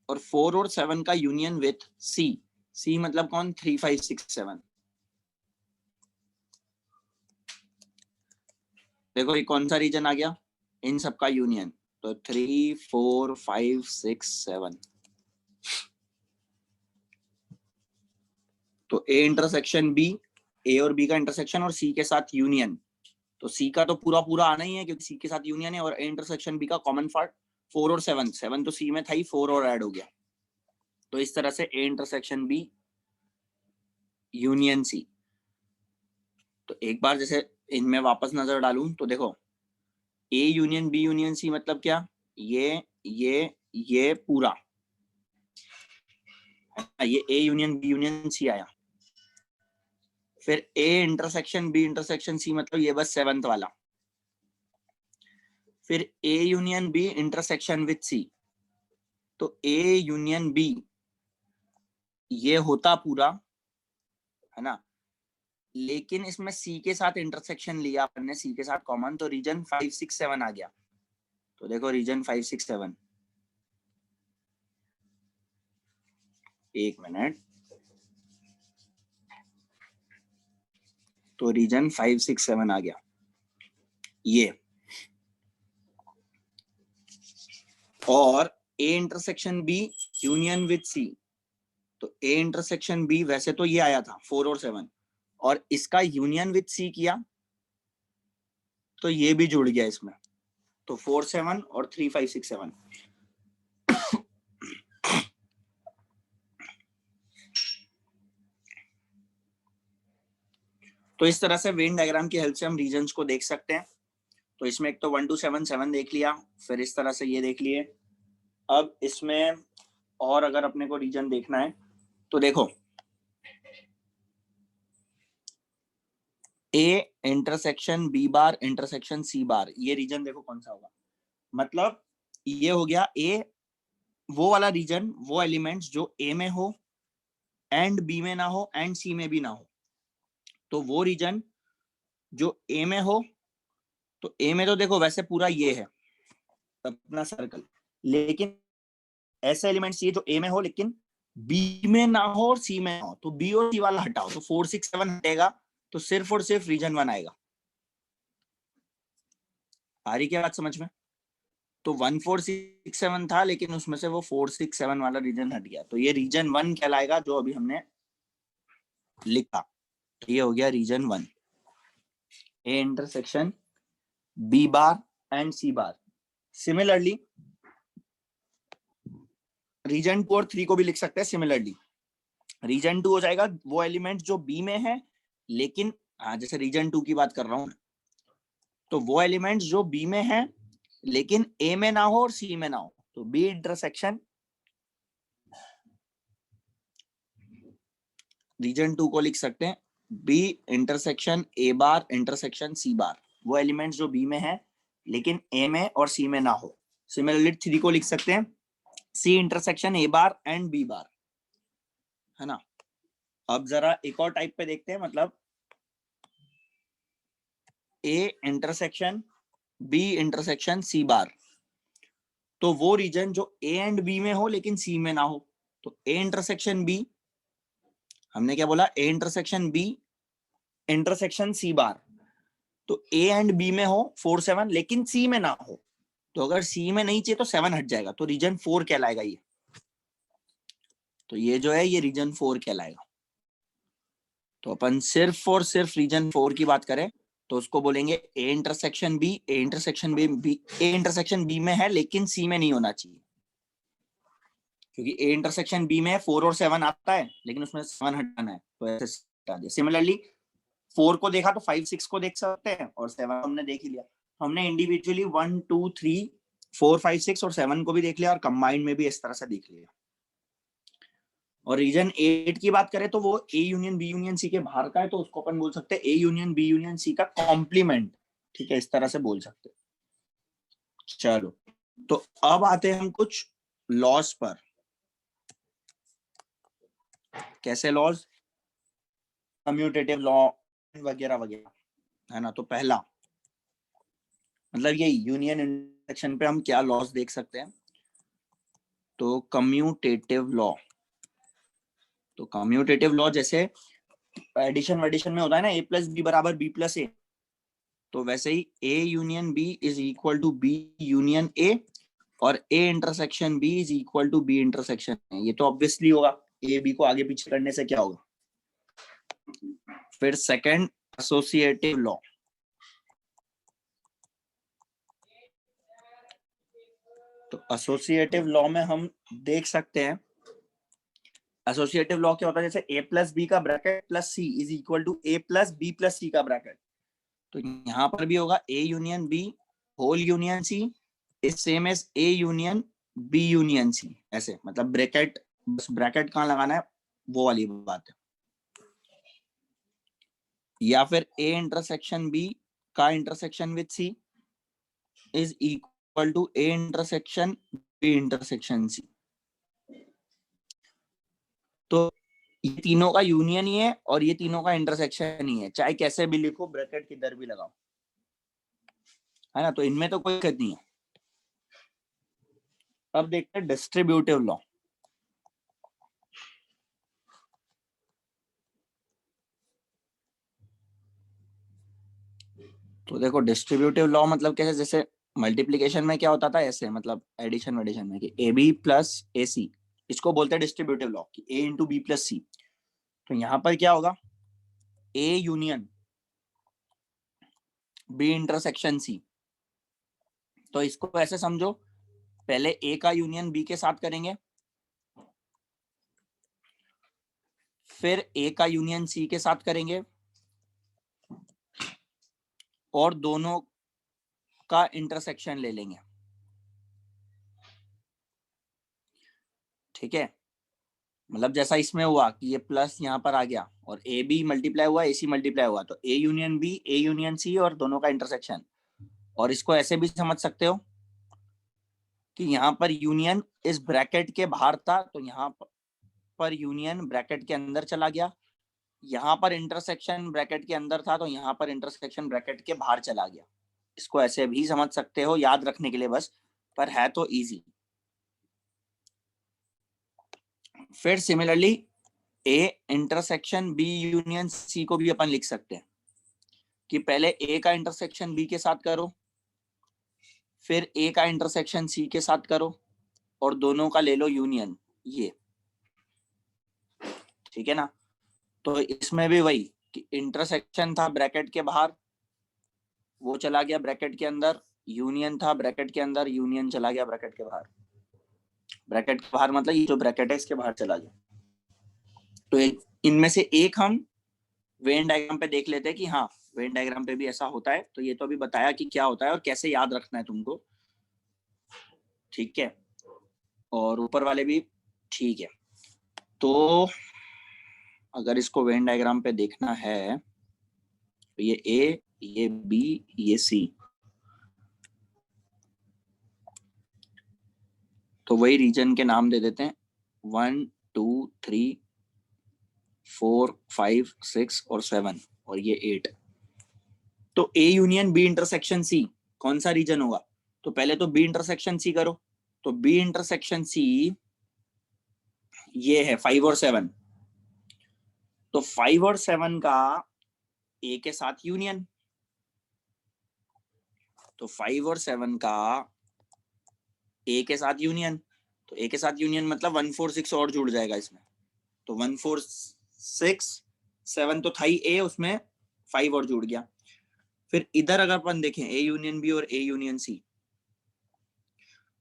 और 4 और 7 का यूनियन विथ सी, सी मतलब कौन 3 5 6 7। देखो ये कौन सा रीजन आ गया, इन सबका यूनियन, तो 3 4 5 6 7। तो ए इंटरसेक्शन बी, ए और बी का इंटरसेक्शन और सी के साथ यूनियन, तो सी का तो पूरा पूरा आना ही है क्योंकि सी के साथ यूनियन है, और ए इंटरसेक्शन बी का कॉमन पार्ट 4 और 7, 7 तो सी में था ही, 4 और ऐड हो गया। तो इस तरह से A intersection B union C. तो एक बार जैसे इनमें वापस नजर डालूं तो देखो A union B union C मतलब क्या, ये पूरा, ये A union B union C आया। फिर A intersection B intersection C मतलब ये बस सेवंथ वाला। फिर A union B intersection with C, तो ए यूनियन बी ये होता पूरा, है ना, लेकिन इसमें सी के साथ इंटरसेक्शन लिया अपन ने, सी के साथ कॉमन, तो रीजन 5, 6, 7 आ गया। तो देखो रीजन 5, 6, 7, एक मिनट, तो रीजन 5, 6, 7 आ गया ये। और A intersection B union with C, तो ए इंटरसेक्शन बी वैसे तो ये आया था 4 और 7, और इसका यूनियन विथ सी किया तो ये भी जुड़ गया इसमें, तो 4, 7 और 3, 5, 6, 7। तो इस तरह से वेन डायग्राम की हेल्प से हम रीजन्स को देख सकते हैं। तो इसमें एक तो 1 to 7, 7 देख लिया, फिर इस तरह से ये देख लिए। अब इसमें और अगर अपने को रीजन देखना है तो देखो A intersection B bar intersection C bar, ये रीजन देखो कौन सा होगा। मतलब ये हो गया ए, वो वाला रीजन, वो एलिमेंट्स जो ए में हो एंड बी में ना हो एंड सी में भी ना हो, तो वो रीजन जो ए में हो, तो ए में तो देखो वैसे पूरा ये है अपना सर्कल, लेकिन ऐसे एलिमेंट्स चाहिए जो ए में हो लेकिन बी में ना हो और सी में ना हो, तो बी और सी वाला हटाओ, तो 4, 6, 7 हटेगा, तो सिर्फ और सिर्फ रीजन 1 आएगा। आ रही क्या बात समझ में? तो 1, 4, 6, 7 था, लेकिन उसमें से वो 4, 6, 7 वाला रीजन हट गया, तो ये रीजन 1 कहलाएगा जो अभी हमने लिखा। तो ये हो गया region 1, A intersection B bar and C bar. Similarly region 2 और 3 को भी लिख सकते हैं सिमिलरली। रीजन 2 हो जाएगा वो एलिमेंट जो बी में है, लेकिन जैसे रीजन 2 की बात कर रहा हूं, तो वो एलिमेंट्स जो बी में है लेकिन ए में ना हो और सी में ना हो, तो बी इंटरसेक्शन, रीजन 2 को लिख सकते हैं B intersection A bar intersection C bar, वो एलिमेंट्स जो बी में है लेकिन ए में और सी में ना हो। सिमिलरली 3 को लिख सकते हैं C intersection A bar and B bar, है ना। अब जरा एक और टाइप पे देखते हैं, मतलब A intersection B intersection C bar, तो वो रीजन जो ए एंड बी में हो लेकिन सी में ना हो, तो ए इंटरसेक्शन बी, हमने क्या बोला, A intersection B intersection C bar, तो ए एंड बी में हो 4, 7 लेकिन सी में ना हो, तो अगर सी में नहीं चाहिए तो 7 हट जाएगा, तो रीजन 4 कहलाएगा ये। तो ये जो है ये रीजन 4 कहलाएगा। तो अपन सिर्फ और सिर्फ रीजन 4 की बात करें तो उसको बोलेंगे A intersection B, A intersection B, A intersection B में है लेकिन सी में नहीं होना चाहिए, क्योंकि ए इंटरसेक्शन बी में 4 और 7 आता है लेकिन उसमें 7 हटाना है, तो ऐसे हटा दिया। सिमिलरली 4 को देखा तो 5, 6 को देख सकते हैं, और 7 हमने देख ही लिया। हमने इंडिविजुअली 1, 2, 3, 4, 5, 6 और 7 को भी देख लिया, और कंबाइंड में भी इस तरह से देख लिया। और रीजन 8 की बात करें तो वो A union B union C के बाहर का है, तो उसको अपन बोल सकते हैं A union B union C का कॉम्प्लीमेंट, ठीक है, इस तरह से बोल सकते हैं। चलो, तो अब आते हैं हम कुछ लॉस पर। कैसे लॉस? कम्यूटेटिव लॉ वगैरह वगैरह, है ना। तो पहला मतलब ये यूनियन इंटरसेक्शन पे हम क्या लॉस देख सकते हैं, तो कम्यूटेटिव लॉ। तो कम्यूटेटिव लॉ जैसे एडिशन वेडिशन में होता है ना, ए प्लस बी बराबर बी प्लस ए, तो वैसे ही A union B is equal to B union A, और A intersection B is equal to B intersection A. ये तो ऑब्वियसली होगा, ए बी को आगे पीछे करने से क्या होगा। फिर सेकंड एसोसिएटिव लॉ। तो एसोसिएटिव लॉ में हम देख सकते हैं एसोसिएटिव लॉ क्या होता है, जैसे a प्लस बी का bracket plus C is equal to a plus B plus C का ब्रैकेट, तो यहाँ पर भी होगा a union b whole union c is same as a union b union c, ऐसे मतलब ब्रैकेट, बस ब्रैकेट कहाँ लगाना है वो वाली बात है। या फिर a इंटरसेक्शन b का intersection with c is equal to a intersection b intersection c, तो ये तीनों का यूनियन ही है और ये तीनों का इंटरसेक्शन ही है, चाहे कैसे भी लिखो, ब्रैकेट किधर भी लगाओ, है ना, तो इनमें तो कोई दिक्कत नहीं है। अब देखते हैं डिस्ट्रीब्यूटिव लॉ। तो देखो डिस्ट्रीब्यूटिव लॉ मतलब कैसे, जैसे मल्टीप्लिकेशन में क्या होता था ऐसे, मतलब एडिशन एडिशन में कि ए बी प्लस ए सी, इसको बोलते हैं डिस्ट्रीब्यूटिव लॉ कि A into B plus C. तो यहाँ पर क्या होगा, A union B intersection C, तो इसको ऐसे समझो, पहले ए का यूनियन बी के साथ करेंगे, फिर ए का यूनियन सी के साथ करेंगे, और दोनों का इंटरसेक्शन ले लेंगे, ठीक है। मतलब जैसा इसमें हुआ कि ये प्लस यहाँ पर आ गया और ए बी मल्टीप्लाई हुआ, ए सी मल्टीप्लाई हुआ, तो A union B A union C और दोनों का इंटरसेक्शन। और इसको ऐसे भी समझ सकते हो कि यहाँ पर यूनियन इस ब्रैकेट के बाहर था, तो यहाँ पर यूनियन ब्रैकेट के अंदर चला गया, यहाँ पर इंटरसेक्शन ब्रैकेट के अंदर था, तो यहाँ पर इंटरसेक्शन ब्रैकेट के बाहर चला गया। इसको ऐसे भी समझ सकते हो याद रखने के लिए बस, पर है तो इजी। फिर similarly A intersection B union C को भी अपन लिख सकते हैं कि पहले ए का इंटरसेक्शन बी के साथ करो, फिर ए का इंटरसेक्शन सी के साथ करो, और दोनों का ले लो यूनियन, ये ठीक है ना। तो इसमें भी वही कि इंटरसेक्शन था ब्रैकेट के बाहर, वो चला गया ब्रैकेट के अंदर, यूनियन था ब्रैकेट के अंदर, यूनियन चला गया ब्रैकेट के बाहर। ब्रैकेट के बाहर मतलब ये जो ब्रैकेट है इसके बाहर चला गया। तो इनमें से एक हम वेन डायग्राम पे देख लेते हैं कि हाँ वेन डायग्राम पे भी ऐसा होता है। तो ये तो अभी बताया कि क्या होता है और कैसे याद रखना है तुमको, ठीक है। और ऊपर वाले भी ठीक है। तो अगर इसको वेन डायग्राम पे देखना है तो ये ए, ये बी, ये सी, तो वही रीजन के नाम दे देते हैं 1 2 3 4 5 6 और 7 और ये 8। तो A union B intersection C कौन सा रीजन होगा, तो पहले तो बी इंटरसेक्शन सी करो, तो बी इंटरसेक्शन सी ये है 5 और 7, तो 5 और 7 का ए के साथ यूनियन, तो 5 और 7 का ए के साथ यूनियन, तो ए के साथ यूनियन मतलब 1 4 6 और जुड़ जाएगा इसमें, तो 1 4 6 7 तो था ही ए, उसमें 5 और जुड़ गया। फिर इधर अगर अपन देखें ए यूनियन बी और ए यूनियन सी,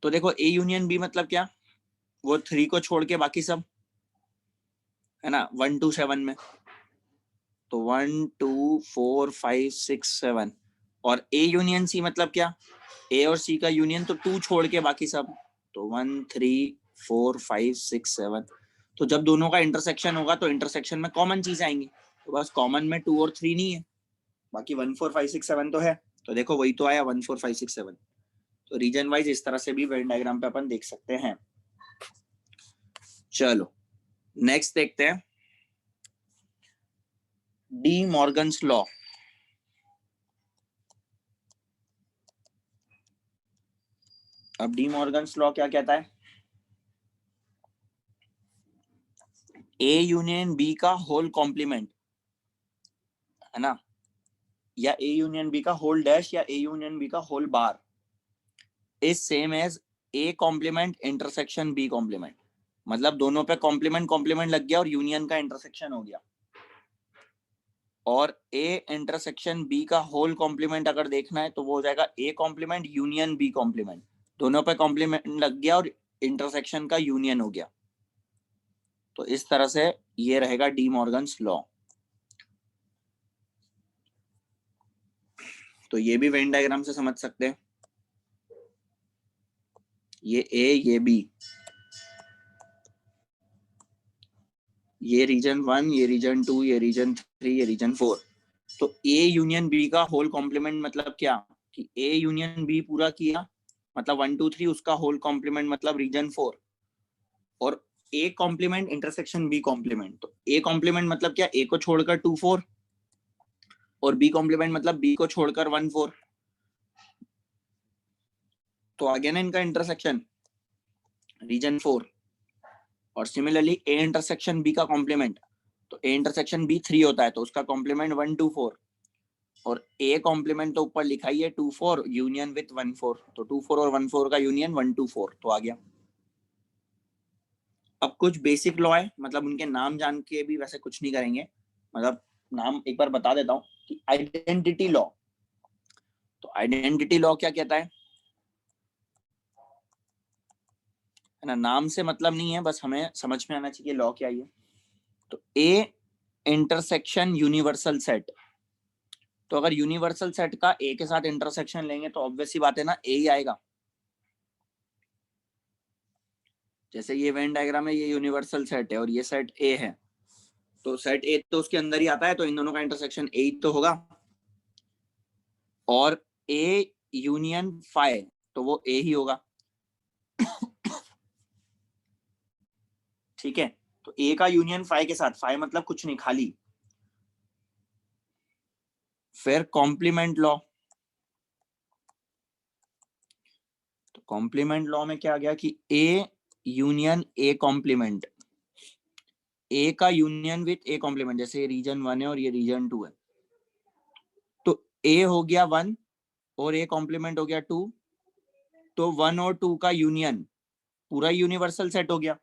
तो देखो ए यूनियन बी मतलब क्या, वो 3 को छोड़ के बाकी सब, है ना, 1 2 7 में, तो 1 2 4 5 6 7। और ए यूनियन सी मतलब क्या, ए और सी का यूनियन, तो 2 छोड़ के बाकी सब, तो 1 3 4 5 6 7। तो जब दोनों का इंटरसेक्शन होगा तो इंटरसेक्शन में कॉमन चीज आएंगी, तो बस कॉमन में 2 और 3 नहीं है, बाकी 1 4 5 6 7 तो है। तो देखो वही तो आया 1 4 5 6 7। तो रीजन वाइज इस तरह से भी वेन डायग्राम पे अपन देख सकते हैं। चलो नेक्स्ट देखते हैं डी मॉर्गन्स लॉ। अब डी मॉर्गन्स लॉ क्या कहता है, ए यूनियन बी का होल कॉम्प्लीमेंट, है ना, या ए यूनियन बी का होल डैश या ए यूनियन बी का whole bar is same as A complement intersection B complement. मतलब दोनों पे कॉम्प्लीमेंट कॉम्प्लीमेंट लग गया और यूनियन का इंटरसेक्शन हो गया। और ए इंटरसेक्शन बी का होल कॉम्प्लीमेंट अगर देखना है तो वो हो जाएगा A complement union B complement, दोनों पे कॉम्प्लीमेंट लग गया और इंटरसेक्शन का यूनियन हो गया। तो इस तरह से ये रहेगा डी मॉर्गन्स लॉ। तो ये भी वेन डायग्राम से समझ सकते हैं, ये ए ये बी, ये रीजन 1, ये रीजन 2, ये रीजन 3, ये रीजन 4। तो ए यूनियन बी का होल कॉम्प्लीमेंट मतलब क्या कि ए यूनियन बी पूरा किया मतलब 1 2 3, उसका होल कॉम्प्लीमेंट मतलब रीजन 4, और A complement intersection B complement. तो ए कॉम्प्लीमेंट मतलब क्या, ए को छोड़कर 2 4, और बी कॉम्प्लीमेंट मतलब बी को छोड़कर 1 4। तो आ गया ना इनका इंटरसेक्शन रीजन 4। और सिमिलरली ए इंटरसेक्शन बी का कॉम्प्लीमेंट, तो ए इंटरसेक्शन बी 3 होता है तो उसका कॉम्प्लीमेंट 1 2 4, और ए कॉम्प्लीमेंट तो ऊपर लिखा ही है 2 4 यूनियन विथ 1 4, तो 2 4 और 1 4 का यूनियन 1 2 4, तो आ गया। अब कुछ बेसिक लॉ है, मतलब उनके नाम जान के भी वैसे कुछ नहीं करेंगे, मतलब नाम एक बार बता देता हूँ कि आइडेंटिटी लॉ। तो आइडेंटिटी लॉ क्या कहता है ना, नाम से मतलब नहीं है, बस हमें समझ में आना चाहिए लॉ क्या है। तो ए इंटरसेक्शन यूनिवर्सल सेट, तो अगर यूनिवर्सल सेट का ए के साथ इंटरसेक्शन लेंगे तो ऑब्वियस सी बात है ना, ए ही आएगा। जैसे ये वेन डायग्राम है, ये यूनिवर्सल सेट है और ये सेट ए है, तो सेट ए तो उसके अंदर ही आता है, तो इन दोनों का इंटरसेक्शन ए ही तो होगा। और ए यूनियन फाई, तो वो ए ही होगा। ठीक है, तो ए का यूनियन फाई के साथ, फाई मतलब कुछ नहीं खाली। फिर कॉम्प्लीमेंट लॉ, तो कॉम्प्लीमेंट लॉ में क्या आ गया कि ए यूनियन ए कॉम्प्लीमेंट, ए का यूनियन विथ ए कॉम्प्लीमेंट, जैसे रीजन 1 है और ये रीजन 2 है, तो ए हो गया 1 और ए कॉम्प्लीमेंट हो गया 2, तो 1 और 2 का यूनियन पूरा यूनिवर्सल सेट हो गया।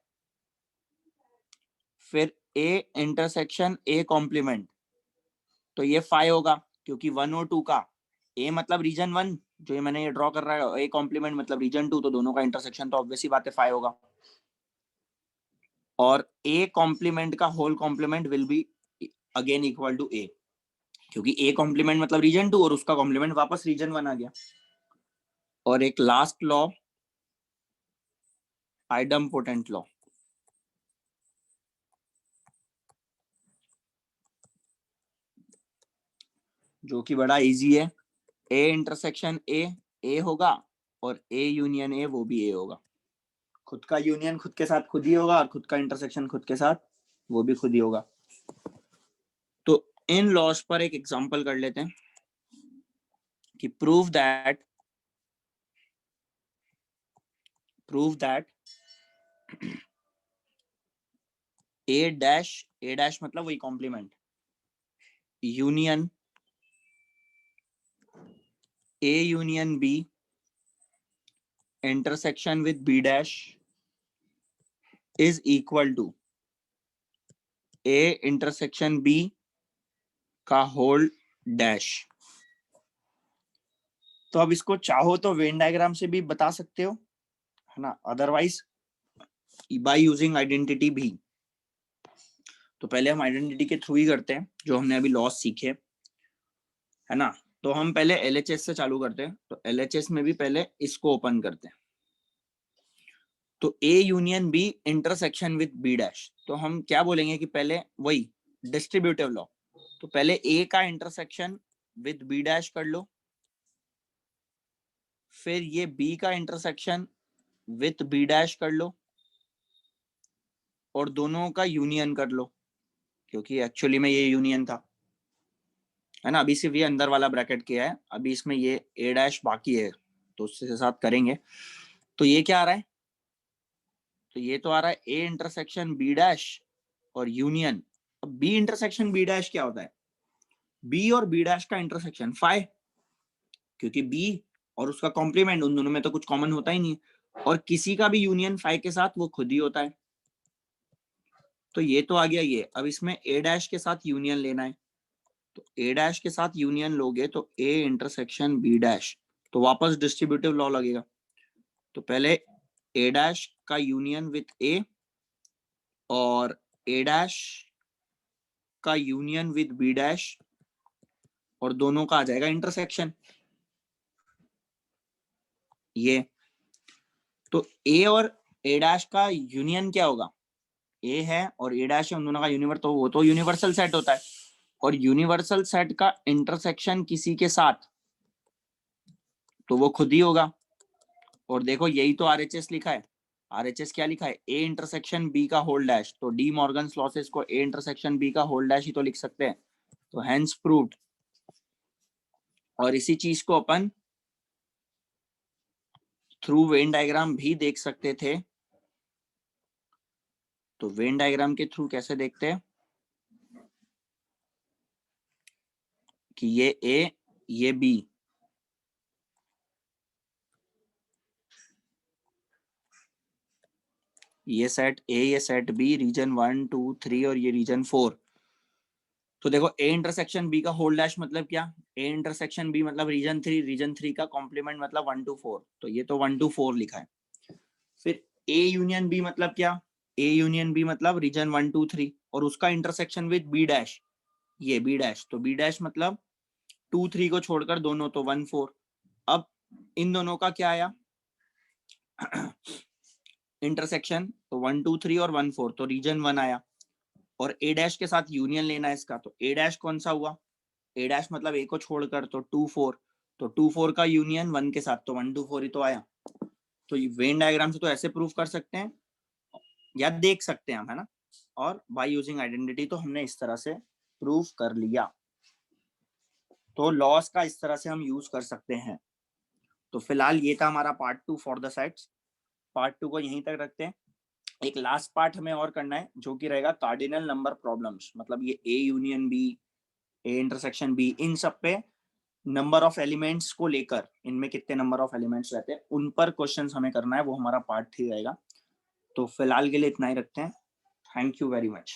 फिर ए इंटरसेक्शन ए कॉम्प्लीमेंट, तो ये 5 होगा, क्योंकि 1 और 2 का, ए मतलब रीजन 1 जो ये मैंने ये ड्रॉ कर रहा है, ए कॉम्प्लीमेंट मतलब रीजन 2, तो दोनों का इंटरसेक्शन तो ऑब्वियस ही बात है 5 होगा। और ए कॉम्प्लीमेंट का whole complement will be again equal to A, क्योंकि ए कॉम्प्लीमेंट मतलब रीजन 2 और उसका कॉम्प्लीमेंट वापस रीजन 1 आ गया। और एक लास्ट लॉ, आइडम्पोटेंट लॉ, जो कि बड़ा इजी है। ए इंटरसेक्शन ए होगा, और ए यूनियन ए वो भी ए होगा। खुद का यूनियन खुद के साथ खुद ही होगा, और खुद का इंटरसेक्शन खुद के साथ वो भी खुद ही होगा। तो इन लॉस पर एक एग्जांपल कर लेते हैं कि प्रूव दैट ए डैश मतलब वही complement, union A union B intersection with B dash is equal to A intersection B का होल डैश। तो अब इसको चाहो तो वेन डायग्राम से भी बता सकते हो, है ना, अदरवाइज बाय यूजिंग आइडेंटिटी भी। तो पहले हम आइडेंटिटी के थ्रू ही करते हैं जो हमने अभी लॉस सीखे, है ना। तो हम पहले एलएचएस से चालू करते हैं, तो एलएचएस में भी पहले इसको ओपन करते हैं। तो A union B intersection with B dash, तो हम क्या बोलेंगे कि पहले वही डिस्ट्रीब्यूटिव लॉ, तो पहले ए का इंटरसेक्शन विद बी डैश कर लो, फिर ये बी का इंटरसेक्शन विथ बी डैश कर लो, और दोनों का यूनियन कर लो, क्योंकि एक्चुअली में ये यूनियन था, है ना। अभी सिर्फ ये अंदर वाला ब्रैकेट किया है, अभी इसमें ये ए डैश बाकी है, तो उसके साथ करेंगे। तो ये क्या आ रहा है, तो ये तो आ रहा है ए इंटरसेक्शन बी डैश और यूनियन। अब बी इंटरसेक्शन बी डैश क्या होता है, बी और बी डैश का इंटरसेक्शन फाई, क्योंकि बी और उसका कॉम्प्लीमेंट, उन दोनों में तो कुछ कॉमन होता ही नहीं, और किसी का भी यूनियन फाई के साथ वो खुद ही होता है। तो ये तो आ गया ये। अब इसमें ए डैश के साथ यूनियन लेना है, तो ए डैश के साथ यूनियन लोगे तो ए इंटरसेक्शन बी डैश, तो वापस डिस्ट्रीब्यूटिव लॉ लगेगा। तो पहले ए डैश का यूनियन विथ ए और ए डैश का यूनियन विद बी डैश और दोनों का आ जाएगा इंटरसेक्शन। ये तो ए और ए डैश का यूनियन क्या होगा, ए है और ए डैश है, उन दोनों का यूनिवर्स, तो वो तो यूनिवर्सल सेट होता है। और यूनिवर्सल सेट का इंटरसेक्शन किसी के साथ तो वो खुद ही होगा। और देखो यही तो आरएचएस लिखा है। आरएचएस क्या लिखा है, ए इंटरसेक्शन बी का होल डैश, तो डी मॉर्गन्स लॉसेस को ए इंटरसेक्शन बी का होल डैश ही तो लिख सकते हैं, तो हेंस प्रूव्ड। और इसी चीज को अपन थ्रू वेन डायग्राम भी देख सकते थे। तो वेन डायग्राम के थ्रू कैसे देखते हैं कि ये ए ये बी, ये सेट ए ये सेट बी, रीजन 1 2 3 और ये रीजन 4। तो देखो ए इंटरसेक्शन बी का होल डैश मतलब क्या, ए इंटरसेक्शन बी मतलब रीजन 3 का कॉम्प्लीमेंट मतलब 1 to 4, तो ये तो 1 to 4 लिखा है। फिर ए यूनियन बी मतलब क्या, ए यूनियन बी मतलब रीजन 1 2 3 और उसका इंटरसेक्शन विद बी डैश, ये बी डैश, तो बी डैश मतलब 2 3 को छोड़कर दोनों, तो 1 4। अब इन दोनों का क्या आया इंटरसेक्शन, तो 1 2 3 और 1 4, तो रीजन 1 आया। और ए डैश के साथ यूनियन लेना है इसका, तो ए डैश कौन सा हुआ, ए डैश मतलब ए को छोड़कर, तो 2 4, तो 2 4 का यूनियन 1 के साथ, तो 1 2 4 ही तो आया। तो ये वेन डायग्राम से तो ऐसे प्रूव कर सकते हैं या देख सकते हैं हम, है ना। और बाय यूजिंग आइडेंटिटी तो हमने इस तरह से प्रूव कर लिया। तो लॉस का इस तरह से हम यूज कर सकते हैं। तो फिलहाल ये था हमारा part 2 for the sets. Part 2 को यहीं तक रखते हैं। एक लास्ट पार्ट हमें और करना है जो कि रहेगा कार्डिनल नंबर प्रॉब्लम्स, मतलब ये A union B, A intersection B, इन सब पे नंबर ऑफ एलिमेंट्स को लेकर, इनमें कितने नंबर ऑफ एलिमेंट्स रहते हैं उन पर क्वेश्चंस हमें करना है, वो हमारा पार्ट 3 रहेगा। तो फिलहाल के लिए इतना ही रखते हैं। Thank you very much.